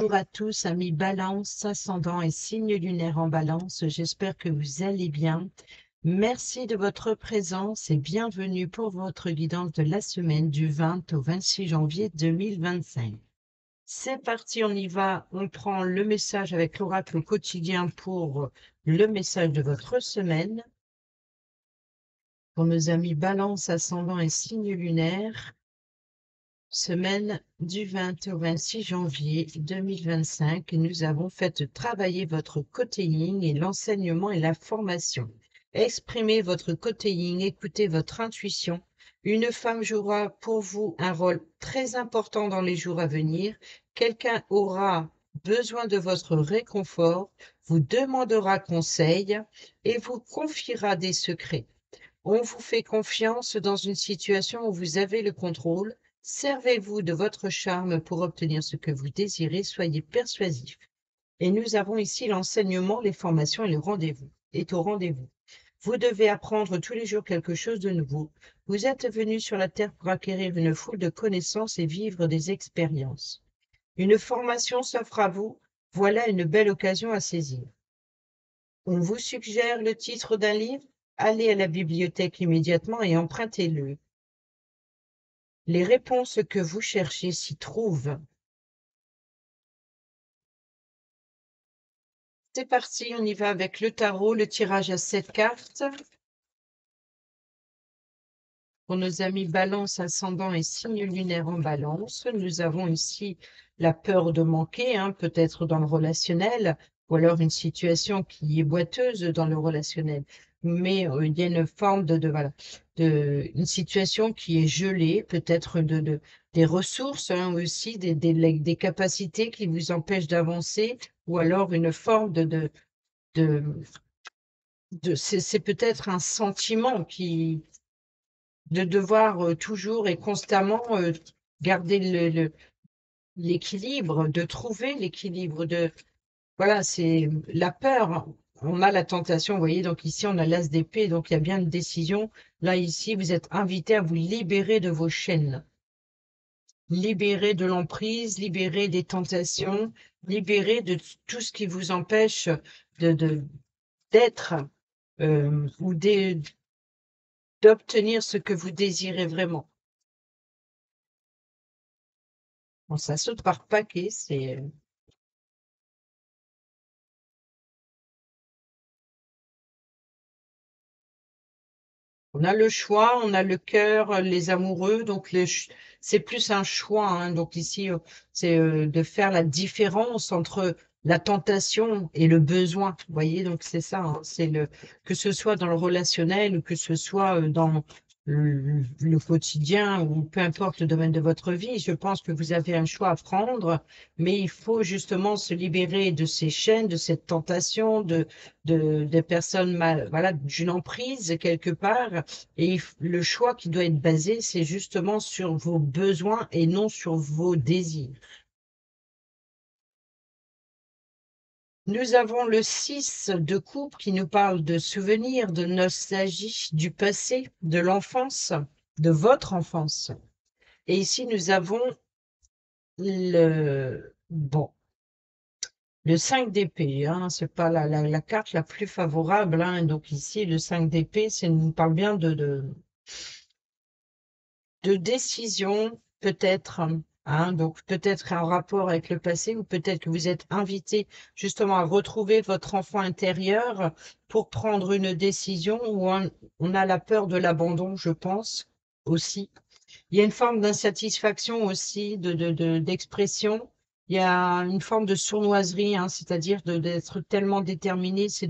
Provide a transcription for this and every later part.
Bonjour à tous, amis Balance, ascendant et signe lunaire en Balance. J'espère que vous allez bien. Merci de votre présence et bienvenue pour votre guidance de la semaine du 20 au 26 janvier 2025. C'est parti, on y va. On prend le message avec l'oracle quotidien pour le message de votre semaine. Pour nos amis Balance, ascendant et signe lunaire. Semaine du 20 au 26 janvier 2025, nous avons fait travailler votre côté yin et l'enseignement et la formation. Exprimez votre côté yin, écoutez votre intuition. Une femme jouera pour vous un rôle très important dans les jours à venir. Quelqu'un aura besoin de votre réconfort, vous demandera conseil et vous confiera des secrets. On vous fait confiance dans une situation où vous avez le contrôle. Servez-vous de votre charme pour obtenir ce que vous désirez. Soyez persuasif. Et nous avons ici l'enseignement, les formations et le rendez-vous. Est au rendez-vous. Vous devez apprendre tous les jours quelque chose de nouveau. Vous êtes venu sur la terre pour acquérir une foule de connaissances et vivre des expériences. Une formation s'offre à vous. Voilà une belle occasion à saisir. On vous suggère le titre d'un livre. Allez à la bibliothèque immédiatement et empruntez-le. Les réponses que vous cherchez s'y trouvent. C'est parti, on y va avec le tarot, le tirage à 7 cartes. Pour nos amis Balance, ascendant et signe lunaire en Balance, nous avons ici la peur de manquer, peut-être dans le relationnel, ou alors une situation qui est boiteuse dans le relationnel. Mais il y a une forme voilà, une situation qui est gelée, peut-être des ressources aussi, des capacités qui vous empêchent d'avancer, ou alors une forme de, c'est peut-être un sentiment de devoir toujours et constamment garder l'équilibre, de trouver l'équilibre, voilà, c'est la peur. On a la tentation, vous voyez, donc ici on a l'as d'épée, donc il y a bien une décision. Là, ici, vous êtes invité à vous libérer de vos chaînes, libérer de l'emprise, libérer des tentations, libérer de tout ce qui vous empêche d'être ou d'obtenir ce que vous désirez vraiment. Bon, ça saute par paquet, c'est... On a le choix, on a le cœur, les amoureux, donc c'est plus un choix. Donc ici, c'est de faire la différence entre la tentation et le besoin. Vous voyez, donc c'est ça. C'est que ce soit dans le relationnel ou que ce soit dans le quotidien ou peu importe le domaine de votre vie. Je pense que vous avez un choix à prendre, mais il faut justement se libérer de ces chaînes, de cette tentation, des personnes voilà, d'une emprise quelque part. Et le choix qui doit être basé, c'est justement sur vos besoins et non sur vos désirs. Nous avons le 6 de coupe qui nous parle de souvenirs, de nostalgie, du passé, de l'enfance, de votre enfance. Et ici, nous avons bon, le 5 d'épée, c'est pas la carte la plus favorable. Donc ici, le 5 d'épée, nous parle bien de décision, peut-être, donc peut-être un rapport avec le passé, ou peut-être que vous êtes invité justement à retrouver votre enfant intérieur pour prendre une décision, où on a la peur de l'abandon, je pense, aussi. Il y a une forme d'insatisfaction aussi, d'expression. Il y a une forme de sournoiserie, c'est-à-dire d'être tellement déterminé, c'est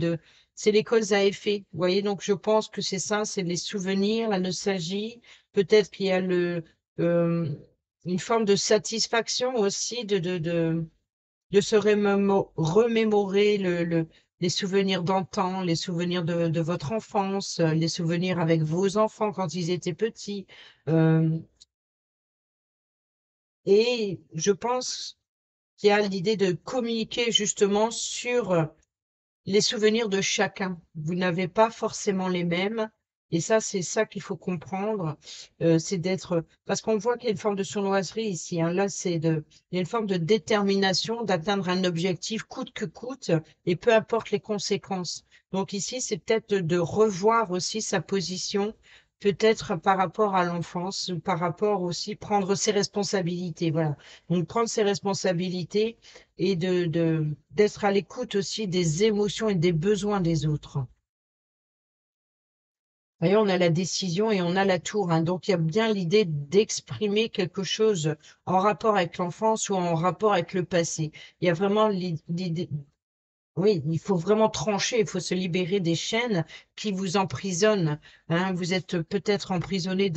les causes à effet. Vous voyez, donc je pense que c'est ça, c'est les souvenirs, la nostalgie. Peut-être qu'il y a euh, une forme de satisfaction aussi de se remémorer les souvenirs d'antan, les souvenirs de votre enfance, les souvenirs avec vos enfants quand ils étaient petits. Euh, et je pense qu'il y a l'idée de communiquer justement sur les souvenirs de chacun. Vous n'avez pas forcément les mêmes. Et ça, c'est ça qu'il faut comprendre, c'est d'être, parce qu'on voit qu'il y a une forme de sournoiserie ici, hein. Là, il y a une forme de détermination d'atteindre un objectif coûte que coûte, et peu importe les conséquences. Donc ici, c'est peut-être de revoir aussi sa position, peut-être par rapport à l'enfance, ou par rapport aussi prendre ses responsabilités. Voilà. Donc prendre ses responsabilités et d'être à l'écoute aussi des émotions et des besoins des autres. Voyez, on a la décision et on a la tour, hein. Donc, il y a bien l'idée d'exprimer quelque chose en rapport avec l'enfance ou en rapport avec le passé. Il y a vraiment l'idée, oui, il faut vraiment trancher, il faut se libérer des chaînes qui vous emprisonnent, hein. Vous êtes peut-être emprisonné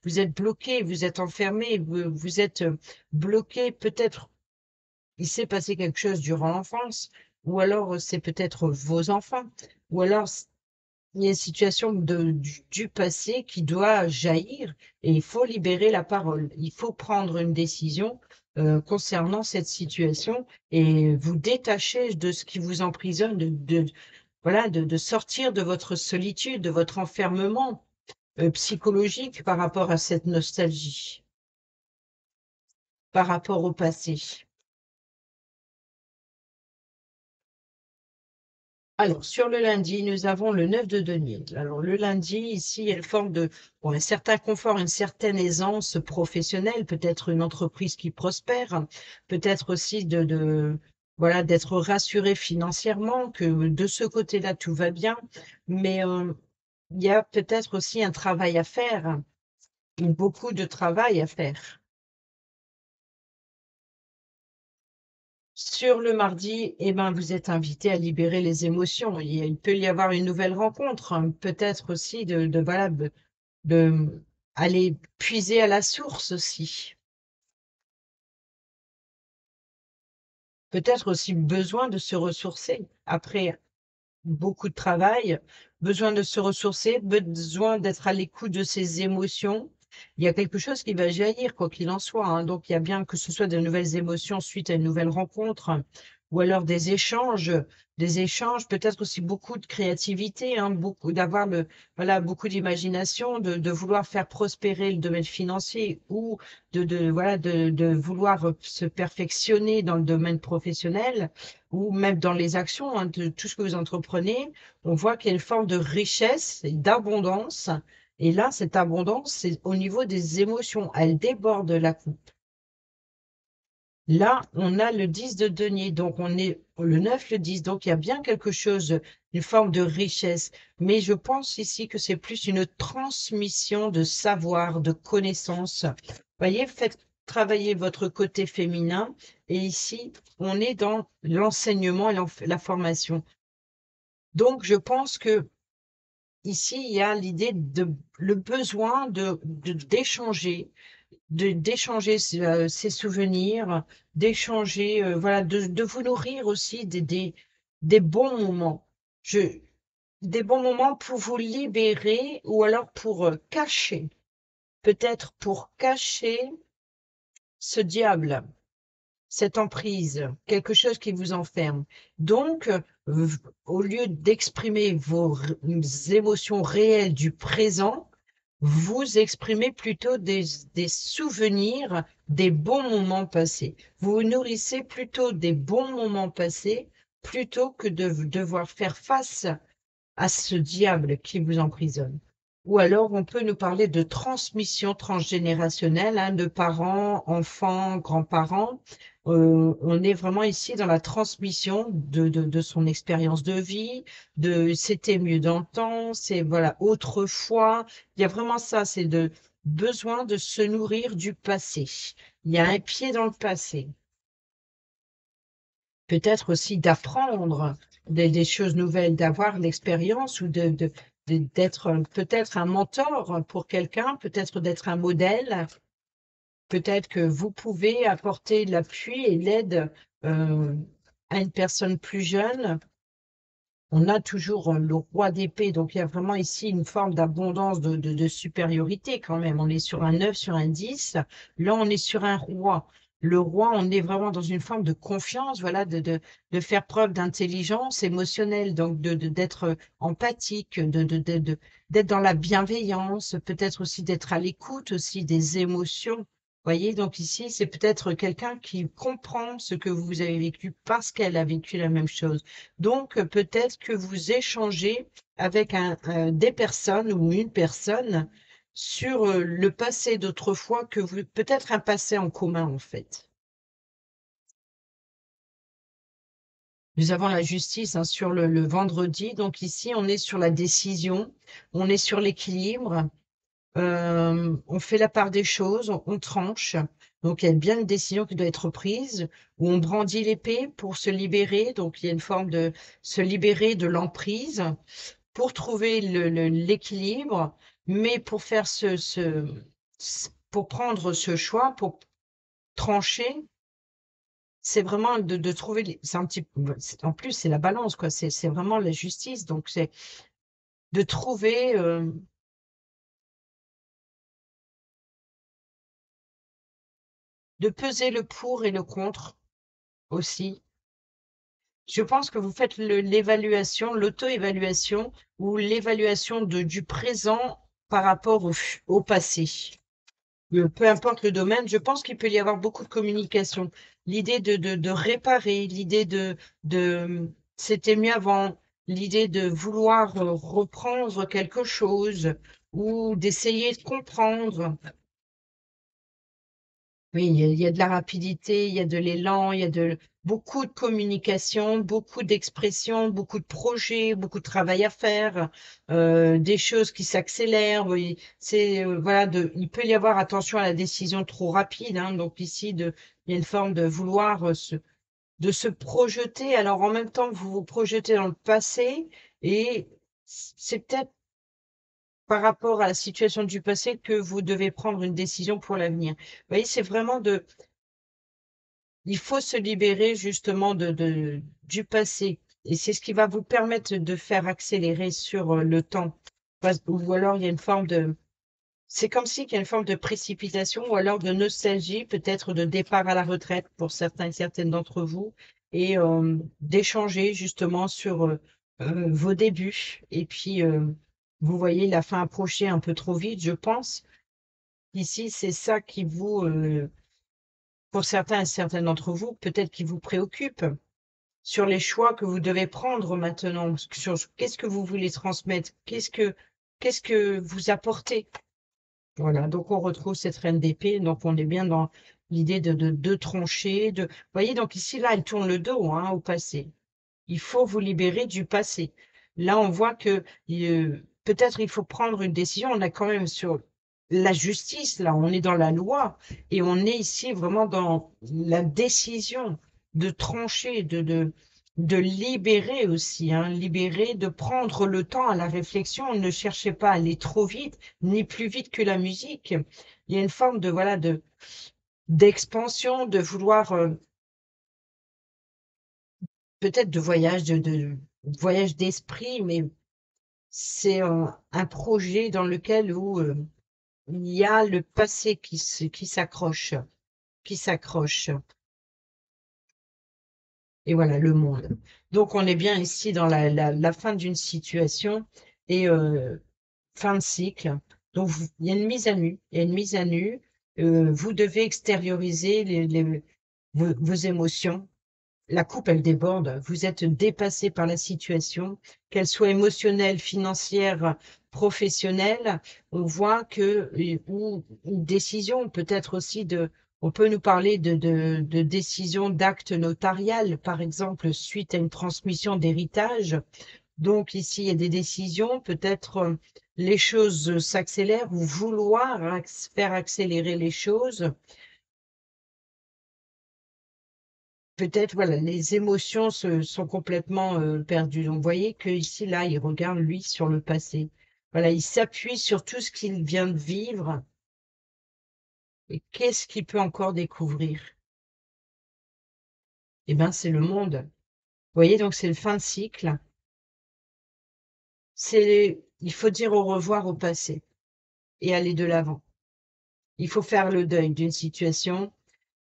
vous êtes bloqué, vous êtes enfermé, vous êtes bloqué, peut-être il s'est passé quelque chose durant l'enfance, ou alors c'est peut-être vos enfants, ou alors il y a une situation du passé qui doit jaillir et il faut libérer la parole. Il faut prendre une décision concernant cette situation et vous détacher de ce qui vous emprisonne, voilà, de sortir de votre solitude, de votre enfermement psychologique par rapport à cette nostalgie, par rapport au passé. Alors, sur le lundi, nous avons le 9 de denier. Alors, le lundi, ici, il y a une forme de, bon, un certain confort, une certaine aisance professionnelle, peut-être une entreprise qui prospère, peut-être aussi voilà, d'être rassuré financièrement, que de ce côté-là, tout va bien. Mais il y a peut-être aussi un travail à faire, ou beaucoup de travail à faire. Sur le mardi, eh ben, vous êtes invité à libérer les émotions. Il peut y avoir une nouvelle rencontre, hein, peut-être aussi voilà, de aller puiser à la source aussi. Peut-être aussi besoin de se ressourcer après beaucoup de travail, besoin de se ressourcer, besoin d'être à l'écoute de ses émotions. Il y a quelque chose qui va jaillir, quoi qu'il en soit, hein. Donc, il y a bien que ce soit de nouvelles émotions suite à une nouvelle rencontre, ou alors des échanges, peut-être aussi beaucoup de créativité, hein, beaucoup d'avoir voilà, beaucoup d'imagination, de vouloir faire prospérer le domaine financier ou voilà, de vouloir se perfectionner dans le domaine professionnel ou même dans les actions, hein, de tout ce que vous entreprenez, on voit qu'il y a une forme de richesse et d'abondance. Et là, cette abondance, c'est au niveau des émotions. Elle déborde la coupe. Là, on a le 10 de denier, donc on est le 9, le 10, donc il y a bien quelque chose, une forme de richesse. Mais je pense ici que c'est plus une transmission de savoir, de connaissances. Voyez, faites travailler votre côté féminin. Et ici, on est dans l'enseignement et la formation. Donc, je pense que ici, il y a l'idée le besoin d'échanger, d'échanger ses souvenirs, d'échanger, voilà, de vous nourrir aussi des bons moments. Je, des bons moments pour vous libérer ou alors pour cacher, peut-être pour cacher ce diable, cette emprise, quelque chose qui vous enferme. Donc, au lieu d'exprimer vos émotions réelles du présent, vous exprimez plutôt des souvenirs des bons moments passés. Vous vous nourrissez plutôt des bons moments passés plutôt que de devoir faire face à ce diable qui vous emprisonne. Ou alors, on peut nous parler de transmission transgénérationnelle, hein, de parents, enfants, grands-parents. On est vraiment ici dans la transmission de son expérience de vie, de c'était mieux dans le temps, c'est voilà, autrefois. Il y a vraiment ça, c'est de besoin de se nourrir du passé. Il y a un pied dans le passé. Peut-être aussi d'apprendre des choses nouvelles, d'avoir l'expérience ou d'être peut-être un mentor pour quelqu'un, peut-être d'être un modèle, peut-être que vous pouvez apporter l'appui et l'aide à une personne plus jeune. On a toujours le roi d'épée, donc il y a vraiment ici une forme d'abondance, de supériorité quand même. On est sur un 9, sur un 10. Là, on est sur un roi. le roi, on est vraiment dans une forme de confiance, voilà, de faire preuve d'intelligence émotionnelle, donc d'être empathique, d'être dans la bienveillance, peut-être aussi d'être à l'écoute aussi des émotions. Voyez, donc ici, c'est peut-être quelqu'un qui comprend ce que vous avez vécu parce qu'elle a vécu la même chose. Donc, peut-être que vous échangez avec des personnes ou une personne sur le passé d'autrefois que vous, peut-être un passé en commun en fait. Nous avons la justice hein, sur le vendredi, donc ici on est sur la décision, on est sur l'équilibre, on fait la part des choses, on tranche. Donc il y a bien une décision qui doit être prise, où on brandit l'épée pour se libérer, donc il y a une forme de se libérer de l'emprise, pour trouver l'équilibre, mais pour faire pour prendre ce choix, pour trancher, c'est vraiment de trouver, c'est un petit, en plus c'est la balance quoi, c'est vraiment la justice, donc c'est de trouver, de peser le pour et le contre aussi. Je pense que vous faites l'évaluation, l'auto-évaluation ou l'évaluation du présent par rapport au passé. Peu importe le domaine, je pense qu'il peut y avoir beaucoup de communication. L'idée de réparer, l'idée c'était mieux avant, l'idée de vouloir reprendre quelque chose ou d'essayer de comprendre. Oui, il y a de la rapidité, il y a de l'élan, il y a beaucoup de communication, beaucoup d'expression, beaucoup de projets, beaucoup de travail à faire, des choses qui s'accélèrent. Oui, voilà, il peut y avoir attention à la décision trop rapide. Hein, donc ici, il y a une forme de vouloir de se projeter. Alors en même temps, vous vous projetez dans le passé et c'est peut-être par rapport à la situation du passé que vous devez prendre une décision pour l'avenir. Vous voyez, c'est vraiment il faut se libérer justement du passé. Et c'est ce qui va vous permettre de faire accélérer sur le temps. Ou alors il y a une forme c'est comme si il y a une forme de précipitation ou alors de nostalgie, peut-être de départ à la retraite pour certains et certaines d'entre vous, et d'échanger justement sur vos débuts. Et puis, vous voyez la fin approcher un peu trop vite, je pense. Ici, c'est ça qui pour certains et certaines d'entre vous, peut-être qui vous préoccupe sur les choix que vous devez prendre maintenant, sur qu'est-ce que vous voulez transmettre, qu'est-ce que vous apportez. Voilà, donc on retrouve cette reine d'épée, donc on est bien dans l'idée de trancher, Vous voyez, donc ici, là, elle tourne le dos hein, au passé. Il faut vous libérer du passé. Là, on voit que peut-être il faut prendre une décision. On a quand même sur la justice, là, on est dans la loi et on est ici vraiment dans la décision de trancher, de libérer aussi, hein, libérer, de prendre le temps à la réflexion. Ne cherchez pas à aller trop vite, ni plus vite que la musique. Il y a une forme de, voilà, d'expansion, de vouloir peut-être de voyage, de voyage d'esprit, mais c'est un projet dans lequel où il y a le passé qui s'accroche, qui s'accroche. Et voilà, le monde. Donc on est bien ici dans la fin d'une situation et fin de cycle. Donc il y a une mise à nu, il y a une mise à nu. Vous devez extérioriser vos émotions. La coupe, elle déborde. Vous êtes dépassé par la situation, qu'elle soit émotionnelle, financière, professionnelle. On voit que, ou une décision, peut-être aussi on peut nous parler de décision d'acte notarial, par exemple, suite à une transmission d'héritage. Donc ici, il y a des décisions, peut-être les choses s'accélèrent ou vouloir faire accélérer les choses. Peut-être, voilà, les émotions sont complètement perdues. Donc, vous voyez que ici, là, il regarde, lui, sur le passé. Voilà, il s'appuie sur tout ce qu'il vient de vivre et qu'est-ce qu'il peut encore découvrir? Eh bien, c'est le monde. Vous voyez, donc c'est le fin de cycle. Il faut dire au revoir au passé et aller de l'avant. Il faut faire le deuil d'une situation.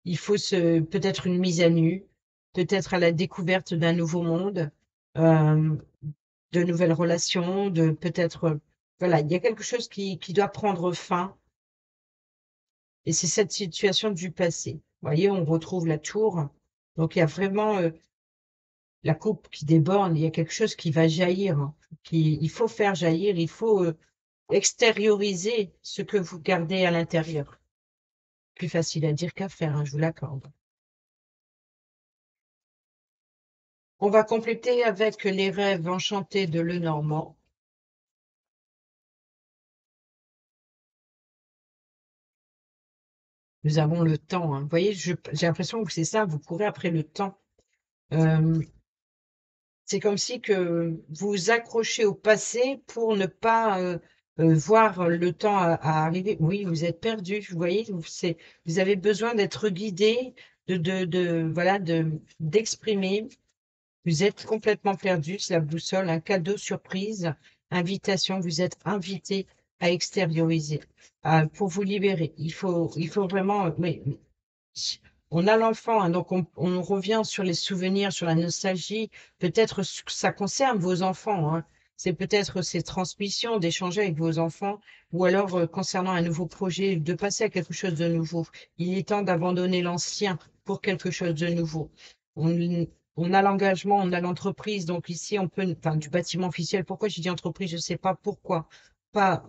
il faut peut-être une mise à nu, peut-être à la découverte d'un nouveau monde, euh, de nouvelles relations, de peut-être, voilà, il y a quelque chose qui doit prendre fin, et c'est cette situation du passé. Vous voyez, on retrouve la tour, donc il y a vraiment la coupe qui déborde, il y a quelque chose qui va jaillir, hein, il faut faire jaillir, il faut extérioriser ce que vous gardez à l'intérieur. Plus facile à dire qu'à faire, hein, je vous l'accorde. On va compléter avec les rêves enchantés de Lenormand. Nous avons le temps, hein. Vous voyez, j'ai l'impression que c'est ça, vous courez après le temps. Euh, c'est comme si que vous vous accrochez au passé pour ne pas voir le temps à arriver. Oui, vous êtes perdu, vous voyez, vous avez besoin d'être guidé, voilà, d'exprimer. Vous êtes complètement perdu, c'est la boussole, un cadeau surprise, invitation, vous êtes invité à extérioriser, pour vous libérer. Il faut vraiment, oui, on a l'enfant, hein, donc on revient sur les souvenirs, sur la nostalgie. Peut-être que ça concerne vos enfants, hein. C'est peut-être ces transmissions, d'échanger avec vos enfants, ou alors concernant un nouveau projet, de passer à quelque chose de nouveau. Il est temps d'abandonner l'ancien pour quelque chose de nouveau. On, on a l'engagement, on a l'entreprise, donc ici on peut, enfin du bâtiment officiel. Pourquoi j'ai dit entreprise? Je ne sais pas pourquoi. Pas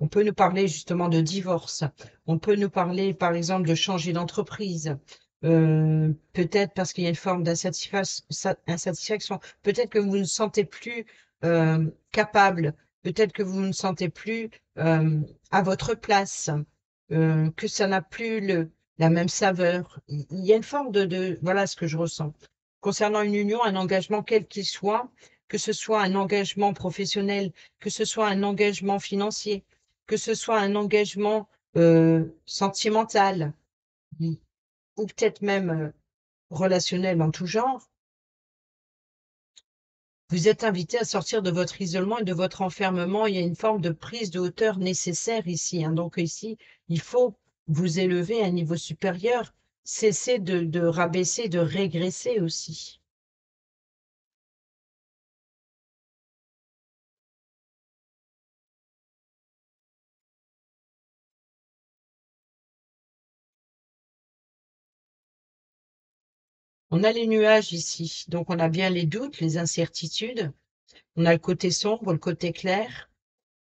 On peut nous parler justement de divorce. On peut nous parler, par exemple, de changer d'entreprise. Peut-être parce qu'il y a une forme d'insatisfaction. Peut-être que vous ne sentez plus capable. Peut-être que vous ne sentez plus à votre place. Que ça n'a plus la même saveur. Il y a une forme voilà ce que je ressens. Concernant une union, un engagement quel qu'il soit, que ce soit un engagement professionnel, que ce soit un engagement financier, que ce soit un engagement sentimental ou peut-être même relationnel en tout genre, vous êtes invité à sortir de votre isolement et de votre enfermement. Il y a une forme de prise de hauteur nécessaire ici, hein. Donc ici, il faut vous élever à un niveau supérieur, cesser de rabaisser, de régresser aussi. On a les nuages ici, donc on a bien les doutes, les incertitudes, on a le côté sombre, le côté clair.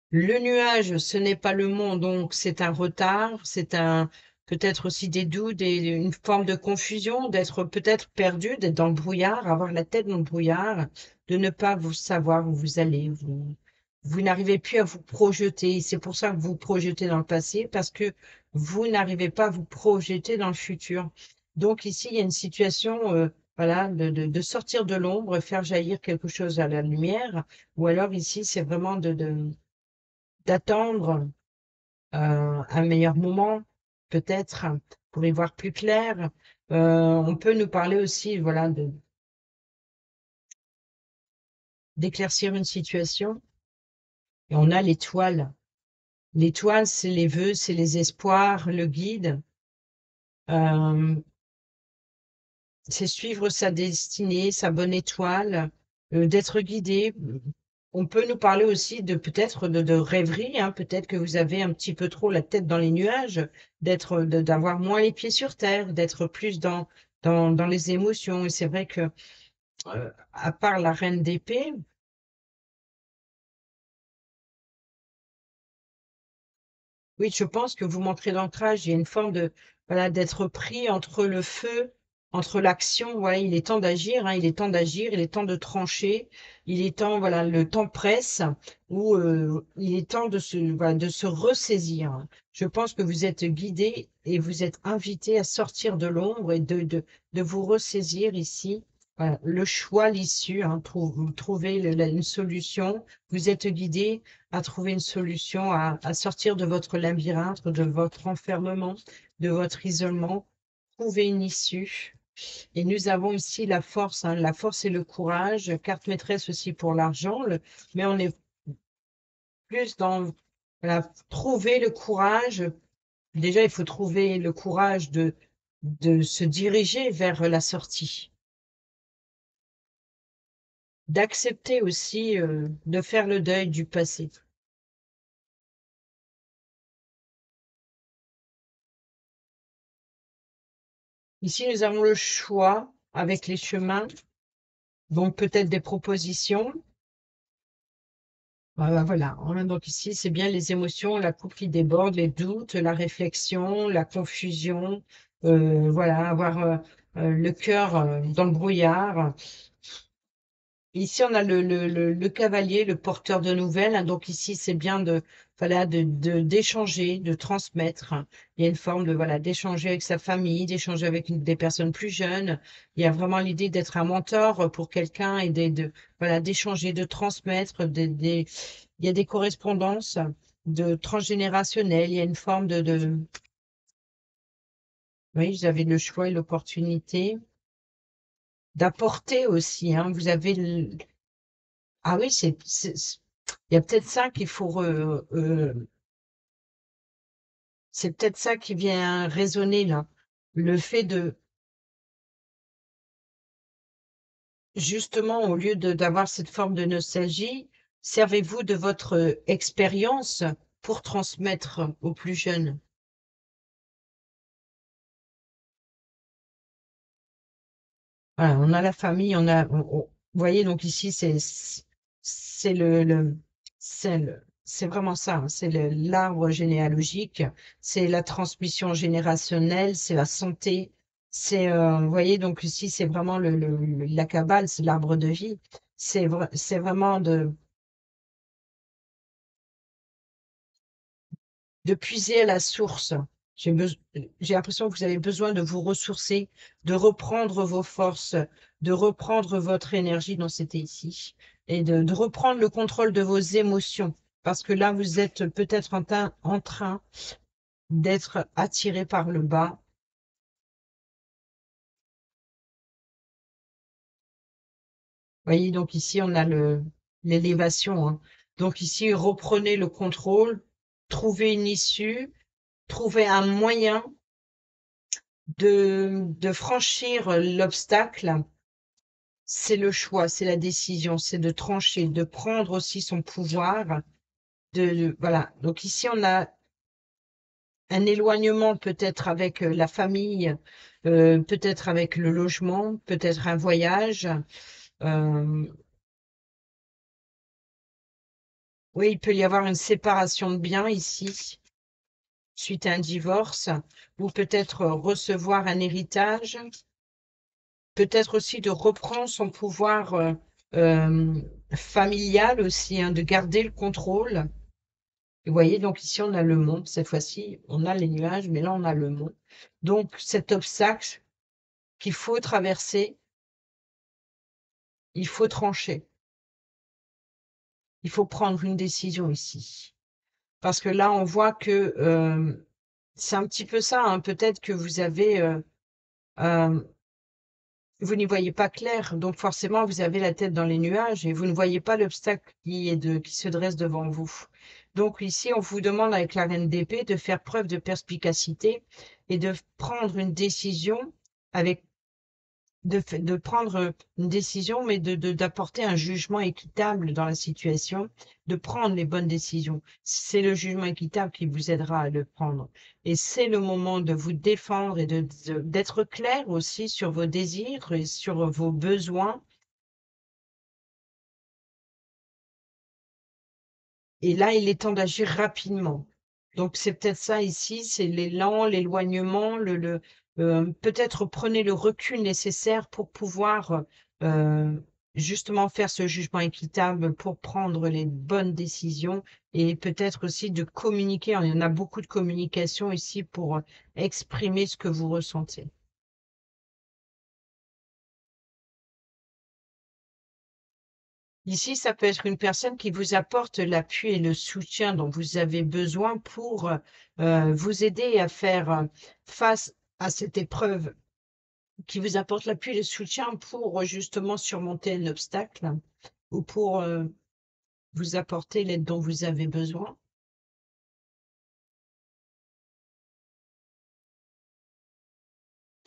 Le nuage, ce n'est pas le monde, donc c'est un retard, c'est peut-être aussi des doutes, une forme de confusion, d'être peut-être perdu, d'être dans le brouillard, avoir la tête dans le brouillard, de ne pas vous savoir où vous allez. Vous n'arrivez plus à vous projeter. C'est pour ça que vous vous projetez dans le passé, parce que vous n'arrivez pas à vous projeter dans le futur. Donc ici, il y a une situation, voilà, de sortir de l'ombre, faire jaillir quelque chose à la lumière, ou alors ici, c'est vraiment d'attendre un meilleur moment, peut-être, pour y voir plus clair. On peut nous parler aussi, voilà, d'éclaircir une situation. Et on a l'étoile. L'étoile, c'est les vœux, c'est les espoirs, le guide. Euh, c'est suivre sa destinée, sa bonne étoile, d'être guidé. On peut nous parler aussi de peut-être de rêverie, hein. Peut-être que vous avez un petit peu trop la tête dans les nuages, d'avoir moins les pieds sur terre, d'être plus dans les émotions. Et c'est vrai que, à part la reine d'épée, oui, je pense que vous manquerez d'ancrage. Il y a une forme voilà, d'être pris entre le feu, entre l'action. Voilà, il est temps d'agir, hein, il est temps d'agir, il est temps de trancher, il est temps, voilà, le temps presse, ou il est temps voilà, de se ressaisir. Je pense que vous êtes guidé et vous êtes invité à sortir de l'ombre et de vous ressaisir ici. Voilà, le choix, l'issue, hein, trouver une solution. Vous êtes guidé à trouver une solution, à sortir de votre labyrinthe, de votre enfermement, de votre isolement, trouver une issue. Et nous avons ici la force, hein, la force et le courage, carte maîtresse aussi pour l'argent, mais on est plus dans voilà, trouver le courage. Déjà, il faut trouver le courage de se diriger vers la sortie. D'accepter aussi, de faire le deuil du passé. Ici, nous avons le choix avec les chemins, donc peut-être des propositions. Voilà, donc ici, c'est bien les émotions, la coupe qui déborde, les doutes, la réflexion, la confusion, voilà, avoir le cœur dans le brouillard. Ici, on a le cavalier, le porteur de nouvelles, hein. Donc ici, c'est bien voilà, d'échanger, de transmettre. Il y a une forme de, voilà, d'échanger avec sa famille, d'échanger avec des personnes plus jeunes. Il y a vraiment l'idée d'être un mentor pour quelqu'un et voilà, d'échanger, de transmettre. Il y a des correspondances de transgénérationnelles. Il y a une forme oui, vous avez le choix et l'opportunité d'apporter aussi, hein. Vous avez ah oui, il y a peut-être ça qu'il faut c'est peut-être ça qui vient résonner là. Le fait de, justement, au lieu d'avoir cette forme de nostalgie, servez-vous de votre expérience pour transmettre aux plus jeunes. Voilà, on a la famille, vous voyez, donc ici, c'est c'est vraiment ça, hein. C'est l'arbre généalogique, c'est la transmission générationnelle, c'est la santé, vous voyez, donc ici, c'est vraiment la Kabbale, c'est l'arbre de vie. C'est vraiment de puiser à la source. J'ai l'impression que vous avez besoin de vous ressourcer, de reprendre vos forces, de reprendre votre énergie dans cet ici et de reprendre le contrôle de vos émotions. Parce que là, vous êtes peut-être en train d'être attiré par le bas. Vous voyez, donc ici, on a l'élévation, hein. Donc ici, reprenez le contrôle, trouvez une issue, trouvez un moyen de franchir l'obstacle. C'est le choix, c'est la décision, c'est de trancher, de prendre aussi son pouvoir. Voilà. Donc ici, on a un éloignement peut-être avec la famille, peut-être avec le logement, peut-être un voyage. Euh, oui, il peut y avoir une séparation de biens ici, suite à un divorce, ou peut-être recevoir un héritage, peut-être aussi de reprendre son pouvoir euh, familial aussi, hein, de garder le contrôle. Vous voyez, donc ici, on a le mont. Cette fois-ci, on a les nuages, mais là, on a le mont. Donc, cet obstacle qu'il faut traverser, il faut trancher. Il faut prendre une décision ici. Parce que là, on voit que c'est un petit peu ça, hein. Peut-être que euh, vous n'y voyez pas clair. Donc, forcément, vous avez la tête dans les nuages et vous ne voyez pas l'obstacle qui se dresse devant vous. Donc, ici, on vous demande avec la reine d'épée de faire preuve de perspicacité et de prendre une décision avec de prendre une décision, mais d'apporter un jugement équitable dans la situation, de prendre les bonnes décisions. C'est le jugement équitable qui vous aidera à le prendre. Et c'est le moment de vous défendre et d'être clair aussi sur vos désirs et sur vos besoins. Et là, il est temps d'agir rapidement. Donc, c'est peut-être ça ici, c'est l'élan, l'éloignement, peut-être prenez le recul nécessaire pour pouvoir euh, justement faire ce jugement équitable, pour prendre les bonnes décisions et peut-être aussi de communiquer. Il y en a beaucoup de communication ici pour exprimer ce que vous ressentez. Ici, ça peut être une personne qui vous apporte l'appui et le soutien dont vous avez besoin pour vous aider à faire face à cette épreuve, qui vous apporte l'appui et le soutien pour justement surmonter un obstacle ou pour vous apporter l'aide dont vous avez besoin.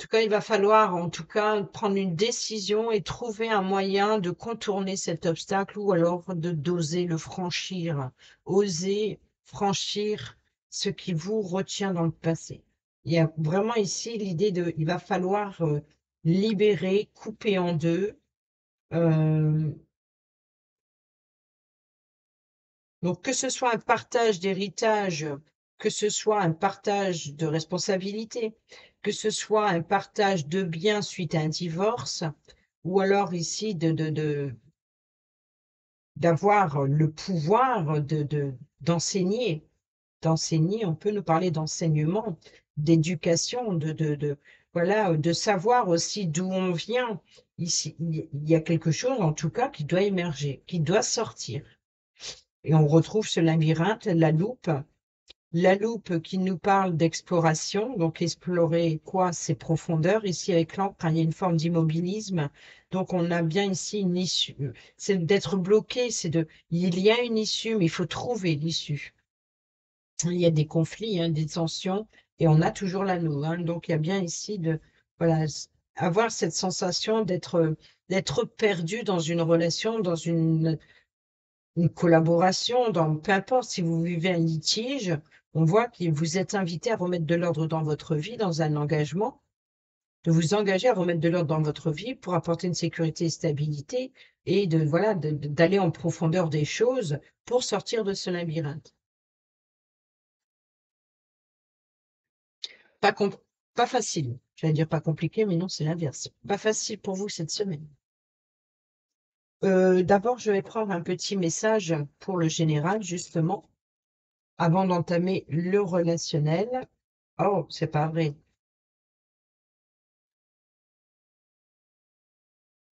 tout cas, il va falloir en tout cas prendre une décision et trouver un moyen de contourner cet obstacle ou alors d'oser le franchir. Oser franchir ce qui vous retient dans le passé. Il y a vraiment ici l'idée il va falloir libérer, couper en deux. euh, donc que ce soit un partage d'héritage, que ce soit un partage de responsabilité, que ce soit un partage de biens suite à un divorce, ou alors ici d'avoir le pouvoir d'enseigner. D'enseigner, on peut nous parler d'enseignement, d'éducation, voilà, de savoir aussi d'où on vient. Ici, il y a quelque chose, en tout cas, qui doit émerger, qui doit sortir. Et on retrouve ce labyrinthe, la loupe qui nous parle d'exploration. Donc, explorer quoi? Ses profondeurs. Ici, avec l'encre, il y a une forme d'immobilisme. Donc, on a bien ici une issue. C'est d'être bloqué, il y a une issue, mais il faut trouver l'issue. Il y a des conflits, hein, des tensions, et on a toujours l'anneau, hein. Donc, il y a bien ici voilà, avoir cette sensation d'être perdu dans une relation, dans une collaboration, peu importe si vous vivez un litige, on voit que vous êtes invité à remettre de l'ordre dans votre vie, dans un engagement, de vous engager à remettre de l'ordre dans votre vie pour apporter une sécurité et stabilité et voilà, d'aller en profondeur des choses pour sortir de ce labyrinthe. Pas, pas facile. J'allais dire pas compliqué, mais non, c'est l'inverse. Pas facile pour vous cette semaine. D'abord, je vais prendre un petit message pour le général, justement, avant d'entamer le relationnel. Oh, c'est pas vrai.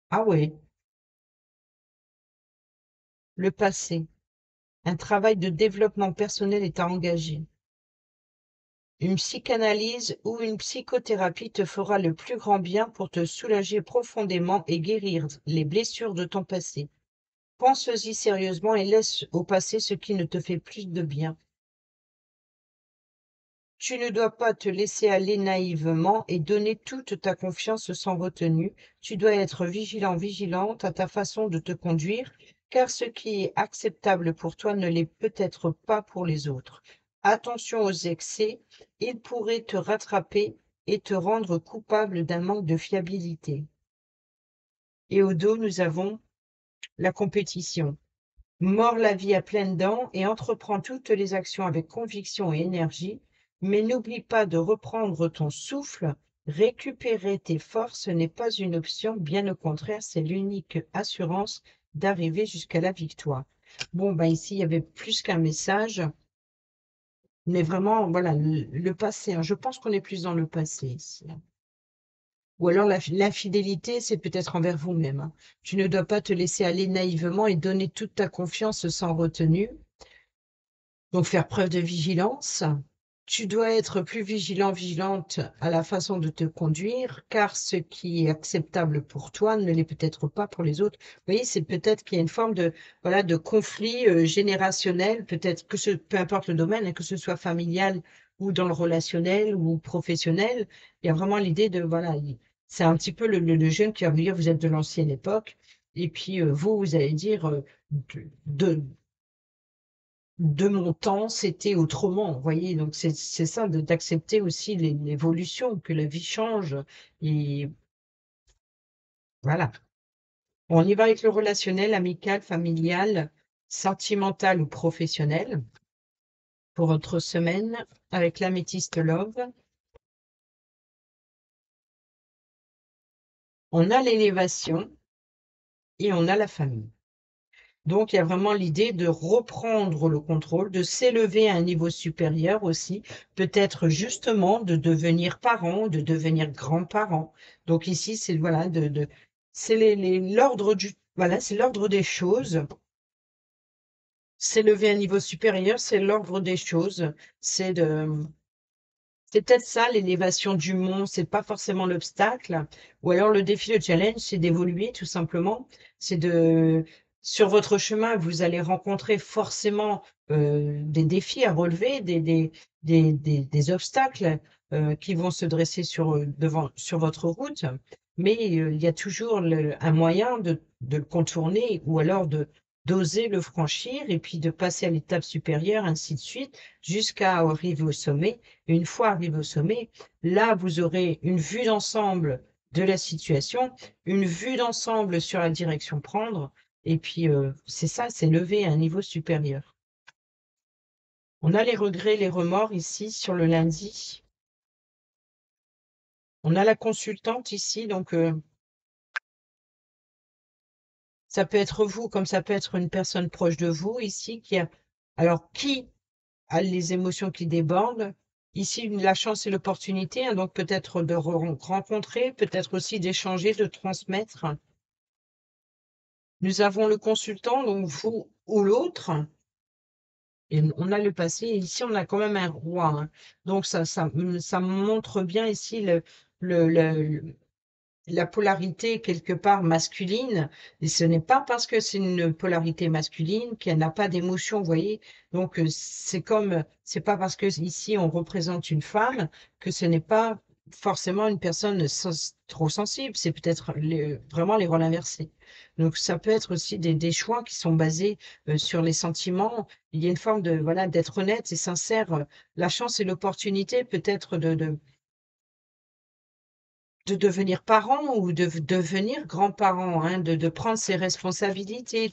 Ah oui, le passé. Un travail de développement personnel est à engager. Une psychanalyse ou une psychothérapie te fera le plus grand bien pour te soulager profondément et guérir les blessures de ton passé. Pense-y sérieusement et laisse au passé ce qui ne te fait plus de bien. Tu ne dois pas te laisser aller naïvement et donner toute ta confiance sans retenue. Tu dois être vigilant, vigilante à ta façon de te conduire, car ce qui est acceptable pour toi ne l'est peut-être pas pour les autres. Attention aux excès, ils pourraient te rattraper et te rendre coupable d'un manque de fiabilité. Et au dos, nous avons la compétition. Mords la vie à pleines dents et entreprends toutes les actions avec conviction et énergie, mais n'oublie pas de reprendre ton souffle. Récupérer tes forces n'est pas une option, bien au contraire, c'est l'unique assurance d'arriver jusqu'à la victoire. Bon, ben ici, il y avait plus qu'un message, mais vraiment, voilà, le passé, hein. Je pense qu'on est plus dans le passé ici, hein. Ou alors l'infidélité, c'est peut-être envers vous-même, hein. Tu ne dois pas te laisser aller naïvement et donner toute ta confiance sans retenue. Donc faire preuve de vigilance. Tu dois être plus vigilant, vigilante à la façon de te conduire, car ce qui est acceptable pour toi ne l'est peut-être pas pour les autres. Vous voyez, c'est peut-être qu'il y a une forme voilà, de conflit générationnel, peut-être peu importe le domaine, hein, que ce soit familial ou dans le relationnel ou professionnel. Il y a vraiment l'idée voilà, c'est un petit peu le jeune qui va vous dire, vous êtes de l'ancienne époque, et puis vous allez dire, de, de mon temps, c'était autrement, vous voyez. Donc c'est ça, d'accepter aussi l'évolution, que la vie change. Et voilà. On y va avec le relationnel, amical, familial, sentimental ou professionnel pour votre semaine avec l'améthyste love. On a l'élévation et on a la famille. Donc, il y a vraiment l'idée de reprendre le contrôle, de s'élever à un niveau supérieur aussi, peut-être justement de devenir parent, de devenir grand-parent. Donc ici, c'est voilà, c'est l'ordre voilà, c'est l'ordre des choses. S'élever à un niveau supérieur, c'est l'ordre des choses. C'est c'est peut-être ça, l'élévation du mont, c'est pas forcément l'obstacle. Ou alors le défi, le challenge, c'est d'évoluer tout simplement. C'est sur votre chemin, vous allez rencontrer forcément des défis à relever, des obstacles. qui vont se dresser sur votre route, mais il y a toujours un moyen de le contourner ou alors d'oser le franchir et puis de passer à l'étape supérieure, ainsi de suite, jusqu'à arriver au sommet. Et une fois arrivé au sommet, là, vous aurez une vue d'ensemble de la situation, une vue d'ensemble sur la direction prendre, et puis c'est ça, c'est lever à un niveau supérieur. On a les regrets, les remords ici sur le lundi. On a la consultante ici, donc ça peut être vous comme ça peut être une personne proche de vous ici qui a les émotions qui débordent. Ici, la chance et l'opportunité, hein, donc peut-être de rencontrer, peut-être aussi d'échanger, de transmettre. Nous avons le consultant, donc vous ou l'autre, et on a le passé. Et ici, on a quand même un roi, hein. Donc ça montre bien ici le, la polarité quelque part masculine, et ce n'est pas parce que c'est une polarité masculine qu'elle n'a pas d'émotion, vous voyez. Donc c'est pas parce que ici on représente une femme que ce n'est pas forcément une personne trop sensible, c'est peut-être vraiment les rôles inversés. Donc ça peut être aussi des choix qui sont basés sur les sentiments. Il y a une forme de voilà d'être honnête et sincère. La chance et l'opportunité peut-être de devenir parent ou de devenir grand-parent, hein, de prendre ses responsabilités,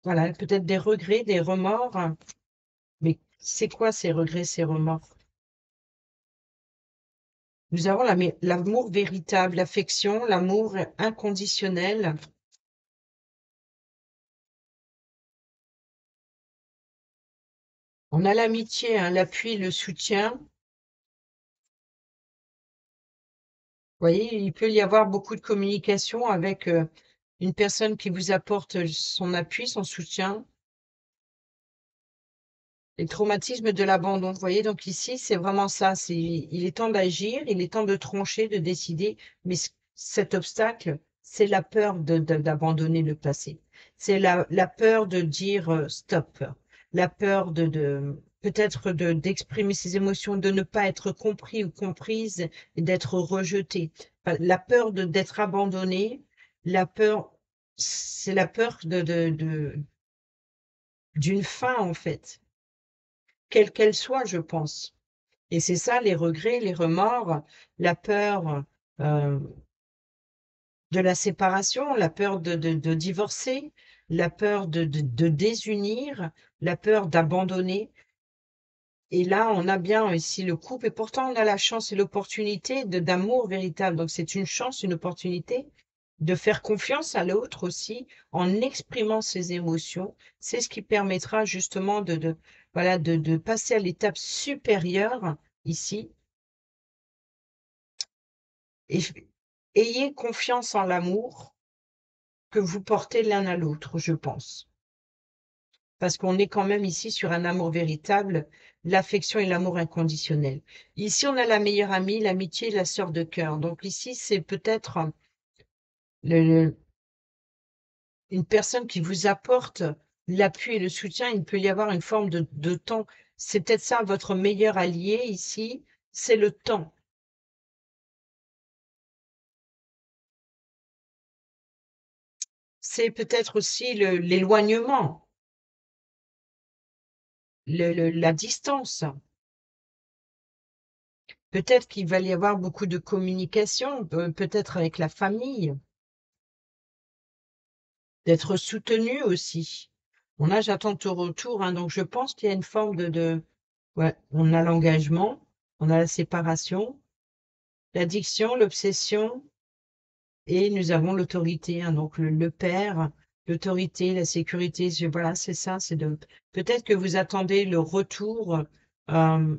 voilà, peut-être des regrets, des remords. Mais c'est quoi ces regrets, ces remords? Nous avons l'amour véritable, l'affection, l'amour inconditionnel. On a l'amitié, hein, l'appui, le soutien. Vous voyez, il peut y avoir beaucoup de communication avec une personne qui vous apporte son appui, son soutien. Les traumatismes de l'abandon, vous voyez, donc ici, c'est vraiment ça. Il est temps d'agir, il est temps de trancher, de décider, mais cet obstacle, c'est la peur d'abandonner le passé. C'est la peur de dire stop, la peur peut-être d'exprimer ses émotions, de ne pas être compris ou comprise et d'être rejeté. Enfin, la peur d'être abandonné, la peur, c'est la peur d'une fin, en fait, quelle qu'elle soit, je pense. Et c'est ça, les regrets, les remords, la peur de la séparation, la peur de divorcer, la peur de désunir, la peur d'abandonner. Et là, on a bien ici le couple, et pourtant on a la chance et l'opportunité d'amour véritable. Donc c'est une chance, une opportunité de faire confiance à l'autre aussi en exprimant ses émotions. C'est ce qui permettra justement voilà, de passer à l'étape supérieure ici. Et ayez confiance en l'amour que vous portez l'un à l'autre, je pense. Parce qu'on est quand même ici sur un amour véritable, l'affection et l'amour inconditionnel. Ici, on a la meilleure amie, l'amitié et la sœur de cœur. Donc ici, c'est peut-être le- une personne qui vous apporte l'appui et le soutien. Il peut y avoir une forme de temps. C'est peut-être ça, votre meilleur allié ici, c'est le temps. C'est peut-être aussi l'éloignement, la distance. Peut-être qu'il va y avoir beaucoup de communication, peut-être avec la famille, d'être soutenu aussi. J'attends ton retour, hein, donc je pense qu'il y a une forme ouais, on a l'engagement, on a la séparation, l'addiction, l'obsession, et nous avons l'autorité, hein, donc le père, l'autorité, la sécurité, voilà, c'est ça, peut-être que vous attendez le retour, euh,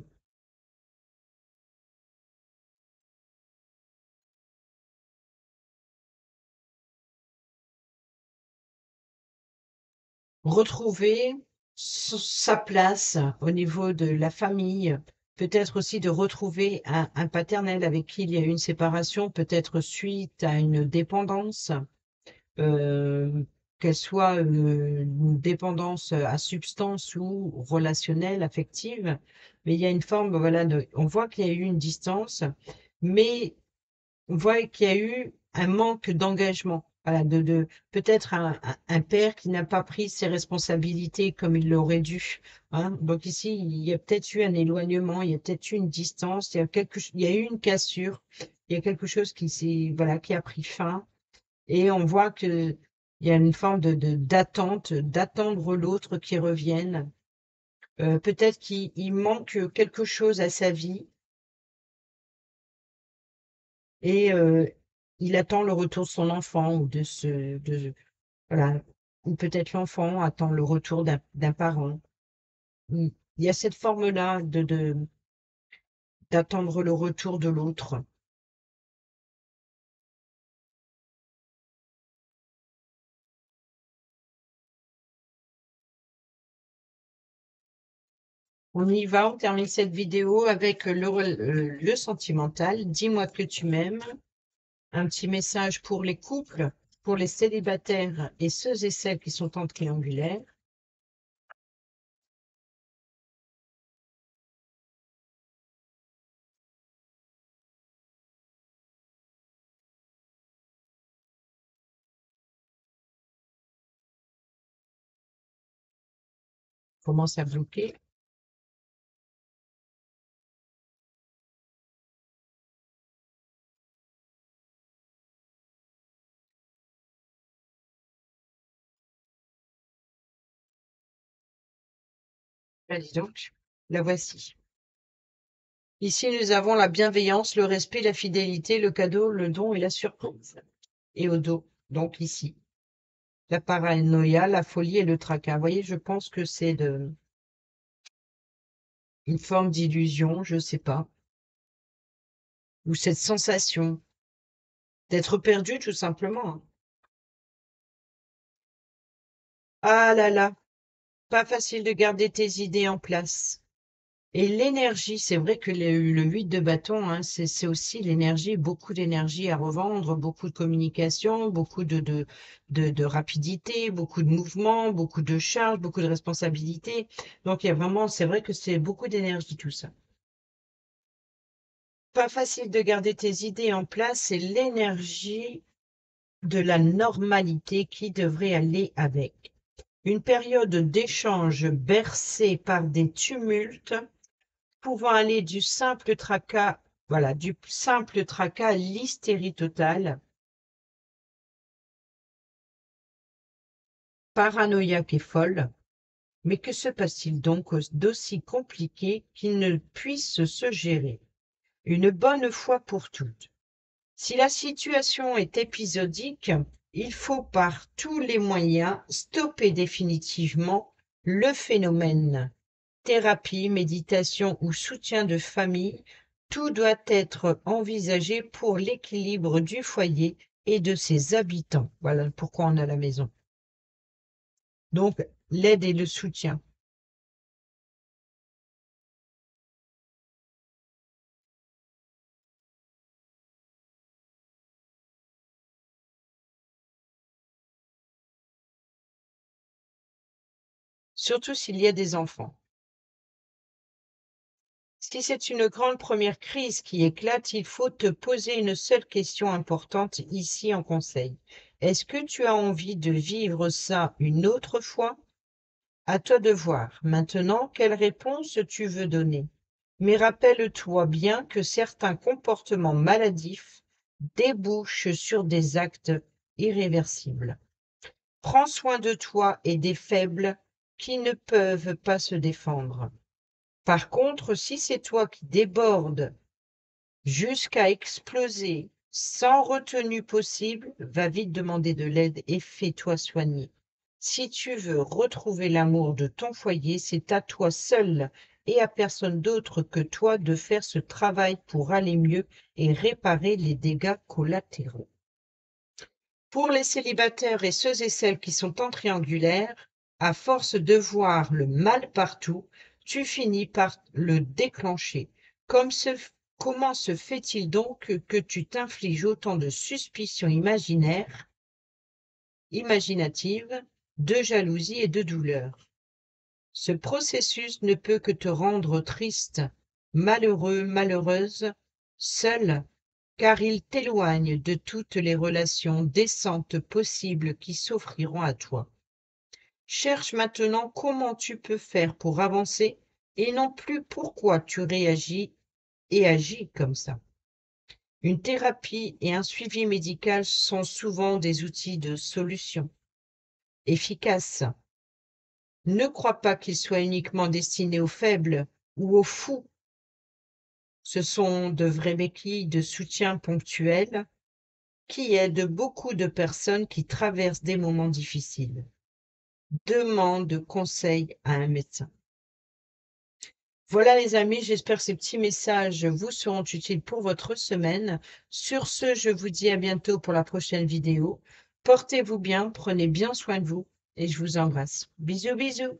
retrouver sa place au niveau de la famille, peut-être aussi de retrouver un paternel avec qui il y a eu une séparation, peut-être suite à une dépendance, euh, qu'elle soit une dépendance à substance ou relationnelle, affective, mais il y a une forme, voilà, on voit qu'il y a eu une distance, mais on voit qu'il y a eu un manque d'engagement. Voilà, peut-être un père qui n'a pas pris ses responsabilités comme il l'aurait dû. Hein. Donc ici, il y a peut-être eu un éloignement, il y a peut-être eu une distance, il y a eu une cassure, il y a quelque chose voilà, qui a pris fin. Et on voit que il y a une forme d'attente, d'attendre l'autre qui revienne. Peut-être qu'il manque quelque chose à sa vie et il attend le retour de son enfant ou voilà, ou peut-être l'enfant attend le retour d'un parent. Il y a cette forme-là d'attendre le retour de l'autre. On y va, on termine cette vidéo avec le sentimental. Dis-moi que tu m'aimes. Un petit message pour les couples, pour les célibataires et ceux et celles qui sont en triangulaire. Commence à bloquer. Allez donc, la voici. Ici, nous avons la bienveillance, le respect, la fidélité, le cadeau, le don et la surprise. Et au dos, donc ici, la paranoïa, la folie et le tracas. Vous voyez, je pense que c'est une forme d'illusion, je ne sais pas. Ou cette sensation d'être perdu tout simplement. Hein. Ah là là, pas facile de garder tes idées en place. Et l'énergie, c'est vrai que le 8 de bâton, hein, c'est aussi l'énergie, beaucoup d'énergie à revendre, beaucoup de communication, beaucoup de rapidité, beaucoup de mouvement, beaucoup de charge, beaucoup de responsabilité. Donc il y a vraiment, c'est vrai que c'est beaucoup d'énergie tout ça. Pas facile de garder tes idées en place, c'est l'énergie de la normalité qui devrait aller avec. Une période d'échange bercée par des tumultes pouvant aller du simple tracas, voilà, du simple tracas à l'hystérie totale, paranoïaque et folle. Mais que se passe-t-il donc d'aussi compliqué qu'il ne puisse se gérer? Une bonne fois pour toutes. Si la situation est épisodique, il faut par tous les moyens stopper définitivement le phénomène. Thérapie, méditation ou soutien de famille, tout doit être envisagé pour l'équilibre du foyer et de ses habitants. Voilà pourquoi on a la maison. Donc, l'aide et le soutien. Surtout s'il y a des enfants. Si c'est une grande première crise qui éclate, il faut te poser une seule question importante ici en conseil. Est-ce que tu as envie de vivre ça une autre fois? À toi de voir. Maintenant, quelle réponse tu veux donner? Mais rappelle-toi bien que certains comportements maladifs débouchent sur des actes irréversibles. Prends soin de toi et des faibles qui ne peuvent pas se défendre. Par contre, si c'est toi qui débordes jusqu'à exploser sans retenue possible, va vite demander de l'aide et fais-toi soigner. Si tu veux retrouver l'amour de ton foyer, c'est à toi seul et à personne d'autre que toi de faire ce travail pour aller mieux et réparer les dégâts collatéraux. Pour les célibataires et ceux et celles qui sont en triangulaire, à force de voir le mal partout, tu finis par le déclencher. Comment se fait-il donc que tu t'infliges autant de suspicions imaginaires imaginative, de jalousie et de douleur. Ce processus ne peut que te rendre triste, malheureux, malheureuse, seul, car il t'éloigne de toutes les relations décentes possibles qui s'offriront à toi. Cherche maintenant comment tu peux faire pour avancer et non plus pourquoi tu réagis et agis comme ça. Une thérapie et un suivi médical sont souvent des outils de solution efficaces. Ne crois pas qu'ils soient uniquement destinés aux faibles ou aux fous. Ce sont de vrais béquilles de soutien ponctuels qui aident beaucoup de personnes qui traversent des moments difficiles. Demande conseil à un médecin. Voilà les amis, j'espère que ces petits messages vous seront utiles pour votre semaine. Sur ce, je vous dis à bientôt pour la prochaine vidéo. Portez-vous bien, prenez bien soin de vous et je vous embrasse. Bisous, bisous.